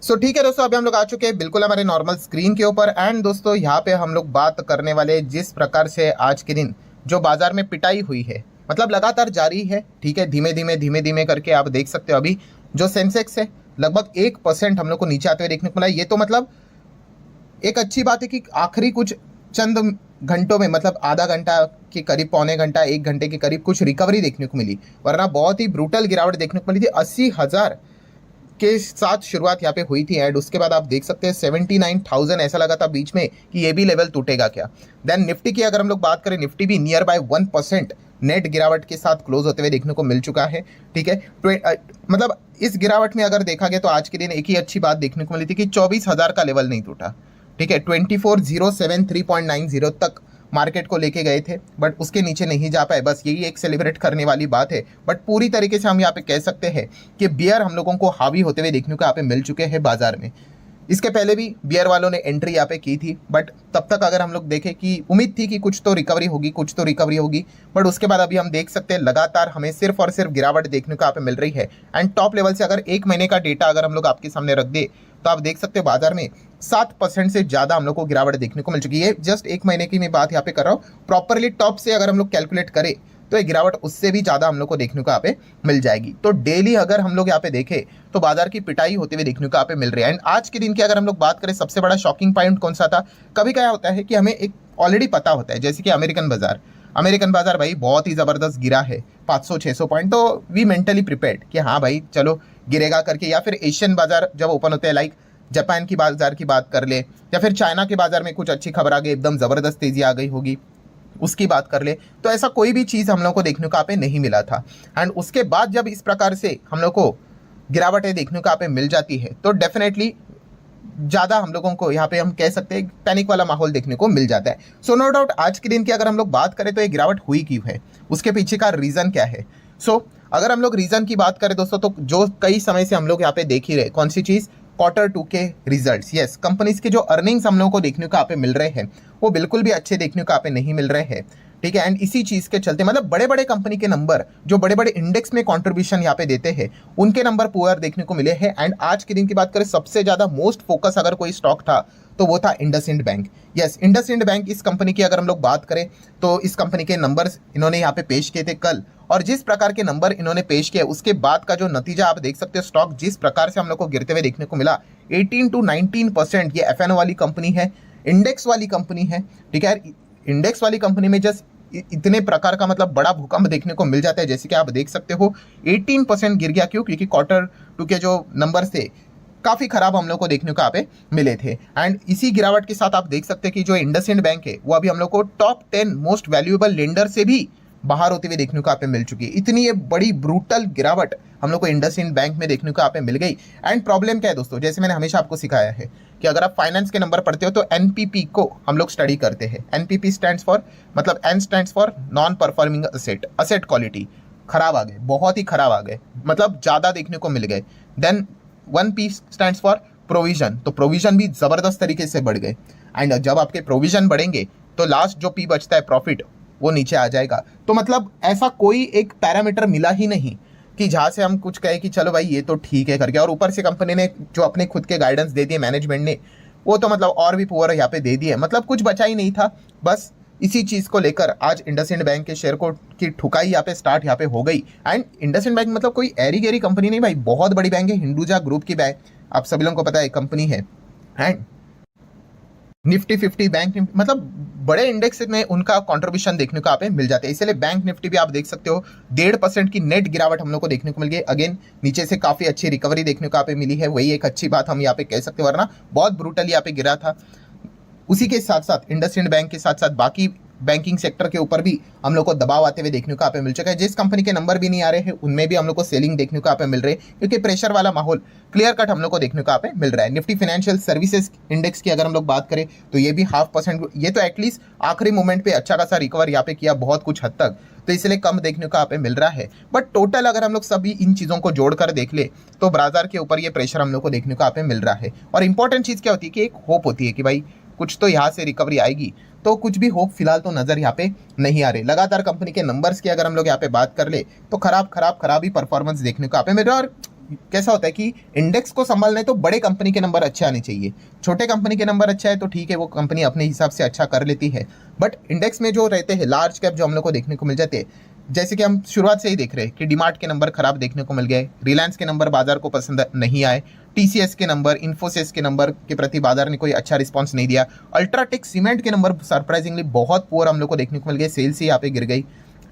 ठीक है दोस्तों, अभी हम लोग आ चुके हैं बिल्कुल हमारे नॉर्मल स्क्रीन के ऊपर। एंड दोस्तों यहाँ पे हम लोग बात करने वाले जिस प्रकार से आज के दिन जो बाजार में पिटाई हुई है, मतलब लगातार जारी है। ठीक है, धीमे धीमे करके आप देख सकते हो अभी जो सेंसेक्स है लगभग 1% हम लोग को नीचे आते हुए देखने को मिला। ये तो मतलब एक अच्छी बात है कि आखिरी कुछ चंद घंटों में, मतलब आधा घंटा के करीब, पौने घंटा, 1 घंटे के करीब कुछ रिकवरी देखने को मिली, वरना बहुत ही ब्रूटल गिरावट देखने को मिली थी। 80,000 के साथ शुरुआत यहाँ पे हुई थी एंड उसके बाद आप देख सकते हैं 79,000 ऐसा लगा था बीच में कि ये भी लेवल टूटेगा क्या। देन निफ्टी की अगर हम लोग बात करें, निफ्टी भी नियर बाय 1% नेट गिरावट के साथ क्लोज होते हुए देखने को मिल चुका है। ठीक है, मतलब इस गिरावट में अगर देखा गया तो आज के दिन एक ही अच्छी बात देखने को मिली थी कि 24,000 का लेवल नहीं टूटा। ठीक है, 24,073.90 तक मार्केट को लेके गए थे, बट उसके नीचे नहीं जा पाए। बस यही एक सेलिब्रेट करने वाली बात है। बट पूरी तरीके से हम यहाँ पे कह सकते हैं कि बियर हम लोगों को हावी होते हुए देखने को यहाँ पे मिल चुके हैं बाजार में। इसके पहले भी बियर वालों ने एंट्री यहाँ पे की थी, बट तब तक अगर हम लोग देखें कि उम्मीद थी कि कुछ तो रिकवरी होगी, कुछ तो रिकवरी होगी, बट उसके बाद अभी हम देख सकते हैं लगातार हमें सिर्फ और सिर्फ गिरावट देखने को यहाँ पे मिल रही है। एंड टॉप लेवल से अगर 1 महीने का डेटा अगर हम लोग आपके सामने रख दे तो आप देख सकते हैं बाजार में 7% से ज़्यादा हम लोग को गिरावट देखने को मिल चुकी है। जस्ट 1 महीने की मैं बात यहाँ पे कर रहा हूँ। प्रॉपरली टॉप से अगर हम लोग कैलकुलेट करें तो ये गिरावट उससे भी ज़्यादा हम लोग को देखने को यहाँ पे मिल जाएगी। तो डेली अगर हम लोग यहाँ पे देखें तो बाजार की पिटाई होते हुए देखने को यहाँ पे मिल रही है। एंड आज के दिन की अगर हम लोग बात करें, सबसे बड़ा शॉकिंग पॉइंट कौन सा था? कभी क्या होता है कि हमें एक ऑलरेडी पता होता है, जैसे कि अमेरिकन बाजार भाई बहुत ही ज़बरदस्त गिरा है 500-600 पॉइंट, तो वी मेंटली प्रिपेयर्ड कि हाँ भाई चलो गिरेगा करके। या फिर एशियन बाजार जब ओपन होते हैं, लाइक जापान की बाजार की बात कर ले, या फिर चाइना के बाजार में कुछ अच्छी खबर आ गई, एकदम ज़बरदस्त तेज़ी आ गई होगी, उसकी बात कर ले, तो ऐसा कोई भी चीज़ हम लोग को देखने को यहाँ पे नहीं मिला था। एंड उसके बाद जब इस प्रकार से हम लोग को गिरावटें देखने को यहाँ पे मिल जाती है तो डेफिनेटली ज़्यादा हम लोगों को यहाँ पे हम कह सकते हैं पैनिक वाला माहौल देखने को मिल जाता है। सो नो डाउट आज के दिन की अगर हम लोग बात करें तो ये गिरावट हुई क्यों है, उसके पीछे का रीज़न क्या है? अगर हम लोग रीज़न की बात करें दोस्तों, तो जो कई समय से हम लोग यहाँ पे देख ही रहे, कौन सी चीज़? Q2 के रिजल्ट्स। यस, कंपनीज के जो अर्निंग्स हम लोगों को देखने को यहाँ पे मिल रहे हैं वो बिल्कुल भी अच्छे देखने को यहाँ पे नहीं मिल रहे हैं। ठीक है, एंड इसी चीज़ के चलते मतलब बड़े बड़े कंपनी के नंबर, जो बड़े बड़े इंडेक्स में कंट्रीब्यूशन यहाँ पे देते हैं, उनके नंबर पुअर देखने को मिले हैं। एंड आज के दिन की बात करें, सबसे ज़्यादा मोस्ट फोकस अगर कोई स्टॉक था तो वो था IndusInd bank. Yes, IndusInd bank इस कंपनी की अगर हम लोग बात करें तो इस कंपनी के नंबर्स इन्होंने यहाँ पे पेश किए थे कल, और जिस प्रकार के नंबर इन्होंने पेश किए उसके बाद का जो नतीजा आप देख सकते हो, स्टॉक जिस प्रकार से हम लोग को गिरते हुए देखने को मिला, 18 to 19%। ये एफएनओ वाली कंपनी है, इंडेक्स वाली कंपनी है। ठीक है, इंडेक्स वाली कंपनी में जस्ट इतने प्रकार का मतलब बड़ा भूकंप देखने को मिल जाता है। जैसे कि आप देख सकते हो 18% गिर गया। क्यों? क्योंकि Q2 के जो नंबर्स थे काफ़ी खराब हम लोग को देखने को यहाँ पे मिले थे। एंड इसी गिरावट के साथ आप देख सकते हैं कि जो इंडसइंड बैंक है वो अभी हम लोग को टॉप 10 मोस्ट वैल्यूएबल लेंडर से भी बाहर होते हुए देखने को यहाँ पे मिल चुकी है। इतनी ये बड़ी ब्रूटल गिरावट हम लोग को इंडसइंड बैंक में देखने को यहाँ पे मिल गई। एंड प्रॉब्लम क्या है दोस्तों, जैसे मैंने हमेशा आपको सिखाया है कि अगर आप फाइनेंस के नंबर पढ़ते हो तो एनपीपी को हम लोग स्टडी करते हैं। एनपीपी स्टैंड्स फॉर, मतलब N stands for non performing asset. Asset quality खराब आ गए, बहुत ही खराब आ गए, मतलब ज़्यादा देखने को मिल गए। Then 1P stands for provision, तो प्रोविजन भी ज़बरदस्त तरीके से बढ़ गए। एंड जब आपके प्रोविजन बढ़ेंगे तो लास्ट जो P बचता है प्रॉफिट, वो नीचे आ जाएगा। तो मतलब ऐसा कोई एक पैरामीटर मिला ही नहीं कि जहाँ से हम कुछ कहे कि चलो भाई ये तो ठीक है करके। और ऊपर से कंपनी ने जो अपने खुद के गाइडेंस दे दिए मैनेजमेंट ने, वो तो मतलब और भी पुअर यहाँ पे दे दिए, मतलब कुछ बचा ही नहीं था। बस इसी चीज़ को लेकर आज इंडसइंड बैंक के शेयर को की ठुकाई यहाँ पे स्टार्ट यहाँ पे हो गई। एंड इंडसइंड बैंक मतलब कोई एरी गेरी कंपनी नहीं भाई, बहुत बड़ी बैंक है, हिंदुजा ग्रुप की बैंक, आप सभी लोगों को पता है कंपनी है। एंड निफ्टी 50 बैंक निफ्टी, मतलब बड़े इंडेक्स में उनका कंट्रीब्यूशन देखने को यहाँ पे मिल जाता है। इसलिए बैंक निफ्टी भी आप देख सकते हो 1.5% की नेट गिरावट हम लोग को देखने को मिल गई। अगेन नीचे से काफ़ी अच्छी रिकवरी देखने को यहाँ पे मिली है, वही एक अच्छी बात हम यहाँ पे कह सकते हो, वरना बहुत ब्रूटल यहाँ पे गिरा था। उसी के साथ साथ इंडसइंड बैंक के साथ साथ बाकी बैंकिंग सेक्टर के ऊपर भी हम लोग को दबाव आते हुए देखने को यहाँ पे मिल चुका है। जिस कंपनी के नंबर भी नहीं आ रहे हैं उनमें भी हम लोग को सेलिंग देखने को यहाँ पे मिल रही है, क्योंकि प्रेशर वाला माहौल क्लियर कट हम लोग को देखने को यहाँ पे मिल रहा है। निफ्टी फाइनेंशियल सर्विसेज इंडेक्स की अगर हम लोग बात करें तो ये भी 0.5%, ये तो एटलीस्ट आखिरी मोमेंट पे अच्छा खासा रिकवर यहाँ पे किया बहुत कुछ हद तक, तो इसलिए कम देखने को यहाँ पे मिल रहा है। बट टोटल अगर हम लोग सभी इन चीज़ों को जोड़कर देख ले तो बाजार के ऊपर ये प्रेशर हम लोग को देखने को यहाँ पे मिल रहा है। और इंपॉर्टेंट चीज़ क्या होती है कि एक होप होती है कि भाई कुछ तो यहाँ से रिकवरी आएगी, तो कुछ भी होप फिलहाल तो नज़र यहाँ पे नहीं आ रही। लगातार कंपनी के नंबर्स की अगर हम लोग यहाँ पे बात कर ले तो खराब ही परफॉर्मेंस देखने को यहाँ पे मिल रहा है। और कैसा होता है कि इंडेक्स को संभालना है तो बड़े कंपनी के नंबर अच्छे आने चाहिए। छोटे कंपनी के नंबर अच्छा है तो ठीक है, वो कंपनी अपने हिसाब से अच्छा कर लेती है, बट इंडेक्स में जो रहते हैं लार्ज कैप जो हम लोग को देखने को मिल जाते हैं, जैसे कि हम शुरुआत से ही देख रहे हैं कि डीमार्ट के नंबर खराब देखने को मिल गए, रिलायंस के नंबर बाजार को पसंद नहीं आए, टीसीएस के नंबर, इन्फोसिस के नंबर के प्रति बाजार ने कोई अच्छा रिस्पांस नहीं दिया, अल्ट्राटेक सीमेंट के नंबर सरप्राइजिंगली बहुत पुअर हम लोग को देखने को मिल गए, सेल्स ही यहाँ पे गिर गई,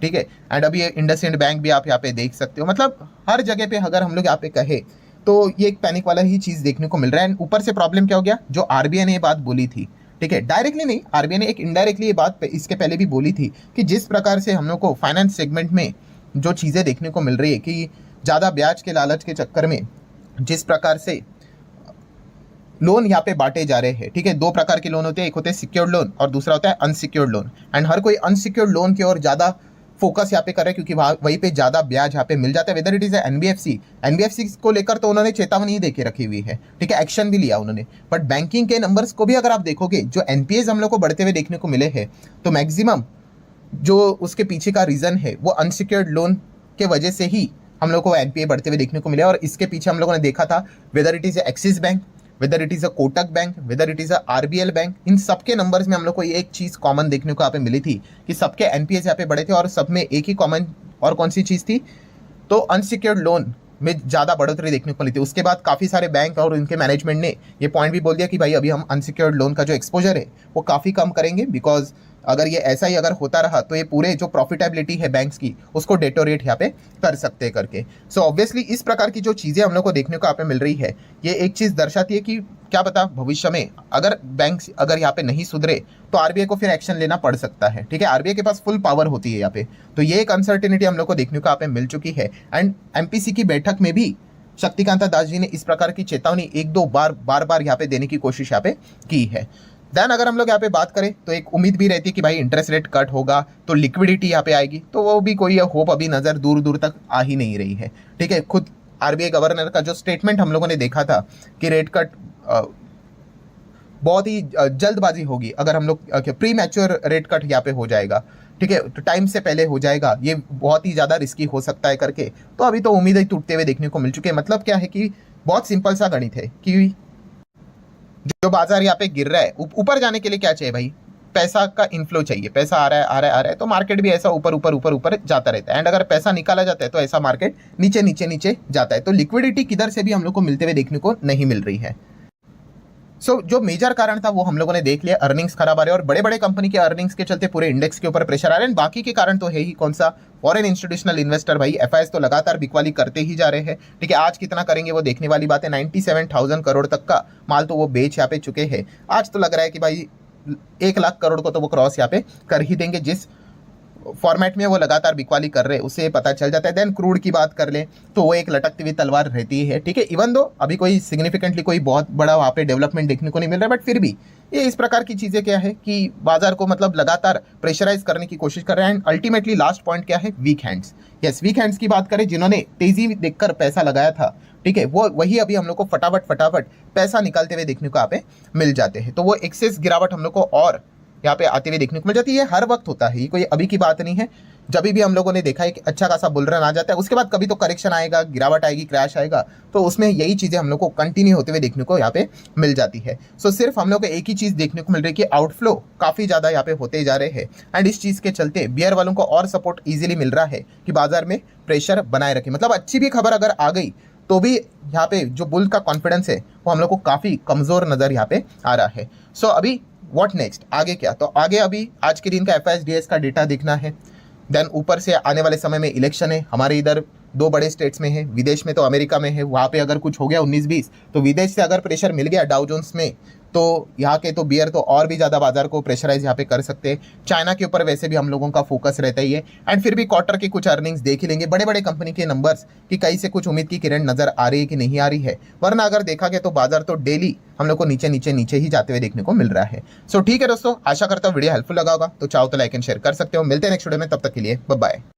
ठीक है। एंड अभी इंडसइंड बैंक भी आप यहाँ पे देख सकते हो, मतलब हर जगह पे अगर हम लोग यहाँ पे कहे तो ये एक पैनिक वाला ही चीज़ देखने को मिल रहा है। एंड ऊपर से प्रॉब्लम क्या हो गया, जो आरबीआई ने ये बात बोली थी, ठीक है, डायरेक्टली नहीं, आरबीआई ने एक इनडायरेक्टली ये बात इसके पहले भी बोली थी कि जिस प्रकार से हम लोग को फाइनेंस सेगमेंट में जो चीज़ें देखने को मिल रही है कि ज़्यादा ब्याज के लालच के चक्कर में जिस प्रकार से लोन यहाँ पे बांटे जा रहे हैं, ठीक है, दो प्रकार के लोन होते हैं, एक होते हैं सिक्योर्ड लोन और दूसरा होता है अनसिक्योर्ड लोन। एंड हर कोई अनसिक्योर्ड लोन की ओर ज़्यादा फोकस यहाँ पे कर रहे हैं क्योंकि वहीं पे ज़्यादा ब्याज यहाँ पे मिल जाता है। वेदर इट इज़ एनबीएफसी को लेकर तो उन्होंने चेतावनी ही देके रखी हुई है, ठीक है, एक्शन भी लिया उन्होंने, बट बैंकिंग के नंबर्स को भी अगर आप देखोगे, जो एनपीएस हम लोग को बढ़ते हुए देखने को मिले हैं, तो मैक्सिमम जो उसके पीछे का रीज़न है वो अनसिक्योर्ड लोन के वजह से ही हम लोग को एनपीए बढ़ते हुए देखने को मिले। और इसके पीछे हम लोगों ने देखा था, whether it is Axis bank, whether it is a Kotak bank, whether it is a RBL bank, इन सबके नंबर्स में हम लोग को एक चीज़ कॉमन देखने को यहाँ पे मिली थी कि सबके एनपीएस यहाँ पे बढ़े थे और सब में एक ही कॉमन, और कौन सी चीज़ थी, तो अनसिक्योर्ड लोन में ज़्यादा बढ़ोतरी देखने को मिली थी। उसके बाद काफ़ी सारे बैंक और उनके मैनेजमेंट ने ये पॉइंट भी बोल दिया कि भाई अभी हम अनसिक्योर्ड लोन का जो एक्सपोजर है वो काफ़ी कम करेंगे, बिकॉज अगर ये ऐसा ही अगर होता रहा तो ये पूरे जो प्रॉफिटेबिलिटी है बैंक्स की उसको डेटोरेट यहाँ पे कर सकते हैं करके। सो ऑब्वियसली इस प्रकार की जो चीज़ें हम लोग को देखने को यहाँ पे मिल रही है, ये एक चीज़ दर्शाती है कि क्या पता भविष्य में अगर बैंक अगर यहाँ पे नहीं सुधरे तो आरबीआई को फिर एक्शन लेना पड़ सकता है, ठीक है, आरबीआई के पास फुल पावर होती है यहाँ पे। तो ये एक अनसर्टेनिटी हम लोग को देखने को यहाँ पे मिल चुकी है। एंड एमपीसी की बैठक में भी शक्तिकांता दास जी ने इस प्रकार की चेतावनी एक दो बार यहाँ पे देने की कोशिश यहाँ पे की है। देन अगर हम लोग यहाँ पे बात करें तो एक उम्मीद भी रहती है कि भाई इंटरेस्ट रेट कट होगा तो लिक्विडिटी यहाँ पे आएगी, तो वो भी कोई होप अभी नज़र दूर दूर तक आ ही नहीं रही है, ठीक है। खुद आरबीआई गवर्नर का जो स्टेटमेंट हम लोगों ने देखा था कि रेट कट बहुत ही जल्दबाजी होगी, अगर हम लोग प्री मैच्योर रेट कट यहाँ पे हो जाएगा, ठीक है, तो टाइम से पहले हो जाएगा, ये बहुत ही ज़्यादा रिस्की हो सकता है करके, तो अभी तो उम्मीद ही टूटते हुए देखने को मिल चुके हैं। मतलब क्या है कि बहुत सिंपल सा गणित है कि जो बाजार यहाँ पे गिर रहा है, ऊपर जाने के लिए क्या चाहिए भाई, पैसा का इनफ्लो चाहिए, पैसा आ रहा है आ रहा है आ रहा है, तो मार्केट भी ऐसा ऊपर ऊपर ऊपर ऊपर जाता रहता है। एंड अगर पैसा निकाला जाता है तो ऐसा मार्केट नीचे नीचे नीचे जाता है। तो लिक्विडिटी किधर से भी हम लोग को मिलते हुए देखने को नहीं मिल रही है। सो जो मेजर कारण था वो हम लोगों ने देख लिया, अर्निंग्स खराब आ रहे हैं और बड़े बड़े कंपनी के अर्निंग्स के चलते पूरे इंडेक्स के ऊपर प्रेशर आ रहे हैं। बाकी के कारण तो है ही कौन सा, फॉरेन इंस्टीट्यूशनल इन्वेस्टर भाई एफआईएस तो लगातार बिकवाली करते ही जा रहे हैं, ठीक है। आज कितना करेंगे वो देखने वाली बात है। 97,000 करोड़ तक का माल तो वो बेच यहाँ पे चुके हैं। आज तो लग रहा है कि भाई 1 लाख करोड़ को तो वो क्रॉस यहाँ पे कर ही देंगे, जिस फॉर्मेट में वो लगातार बिकवाली कर रहे हैं उससे पता चल जाता है। देन क्रूड की बात कर ले तो वो एक लटकती हुई तलवार रहती है, ठीक है। इवन दो अभी कोई सिग्निफिकेंटली कोई बहुत बड़ा वहाँ पे डेवलपमेंट देखने को नहीं मिल रहा है, बट फिर भी ये इस प्रकार की चीज़ें क्या है कि बाजार को मतलब लगातार प्रेशराइज करने की कोशिश कर रहे हैं। एंड अल्टीमेटली लास्ट पॉइंट क्या है, weak hands. Yes, weak hands की बात करें, जिन्होंने तेजी देखकर पैसा लगाया था, ठीक है, वो वही अभी हम लोग को फटाफट पैसा निकालते हुए देखने को यहाँ पे मिल जाते हैं। तो वो एक्सेस गिरावट हम लोग को और यहाँ पे आते हुए देखने को मिल जाती है। हर वक्त होता है, ये कोई अभी की बात नहीं है। जब भी हम लोगों ने देखा है कि अच्छा खासा बुल रन आ जाता है, उसके बाद कभी तो करेक्शन आएगा, गिरावट आएगी, क्रैश आएगा, तो उसमें यही चीज़ें हम लोग को कंटिन्यू होते हुए देखने को यहाँ पे मिल जाती है। सो सिर्फ हम लोग को एक ही चीज़ देखने को मिल रही है कि आउटफ्लो काफ़ी ज़्यादा यहाँ पे होते जा रहे हैं। एंड इस चीज़ के चलते बियर वालों को और सपोर्ट ईजिली मिल रहा है कि बाजार में प्रेशर बनाए रखे। मतलब अच्छी भी खबर अगर आ गई तो भी यहाँ पे जो बुल का कॉन्फिडेंस है वो हम लोग को काफ़ी कमज़ोर नज़र यहाँ पे आ रहा है। सो अभी व्हाट नेक्स्ट, आगे क्या, तो आगे अभी आज के दिन का एफआईएसडीएस का डेटा देखना है। देन ऊपर से आने वाले समय में इलेक्शन है, हमारे इधर 2 बड़े स्टेट्स में है, विदेश में तो अमेरिका में है, वहाँ पे अगर कुछ हो गया 19-20 तो विदेश से अगर प्रेशर मिल गया डाउ जोन्स में तो यहाँ के तो बियर तो और भी ज़्यादा बाजार को प्रेशराइज यहाँ पे कर सकते हैं। चाइना के ऊपर वैसे भी हम लोगों का फोकस रहता ही है। एंड फिर भी क्वार्टर की कुछ अर्निंग्स देख ही लेंगे, बड़े बड़े कंपनी के नंबर्स कि कहीं से कुछ उम्मीद की किरण नजर आ रही है कि नहीं आ रही है, वरना अगर देखा गया तो बाजार तो डेली हम लोग को नीचे नीचे नीचे ही जाते हुए देखने को मिल रहा है। सो ठीक है दोस्तों, आशा करता हूँ वीडियो हेल्पफुल लगा होगा, तो चाहो तो लाइक एंड शेयर कर सकते हो। मिलते हैं नेक्स्ट वीडियो में, तब तक के लिए बाय बाय।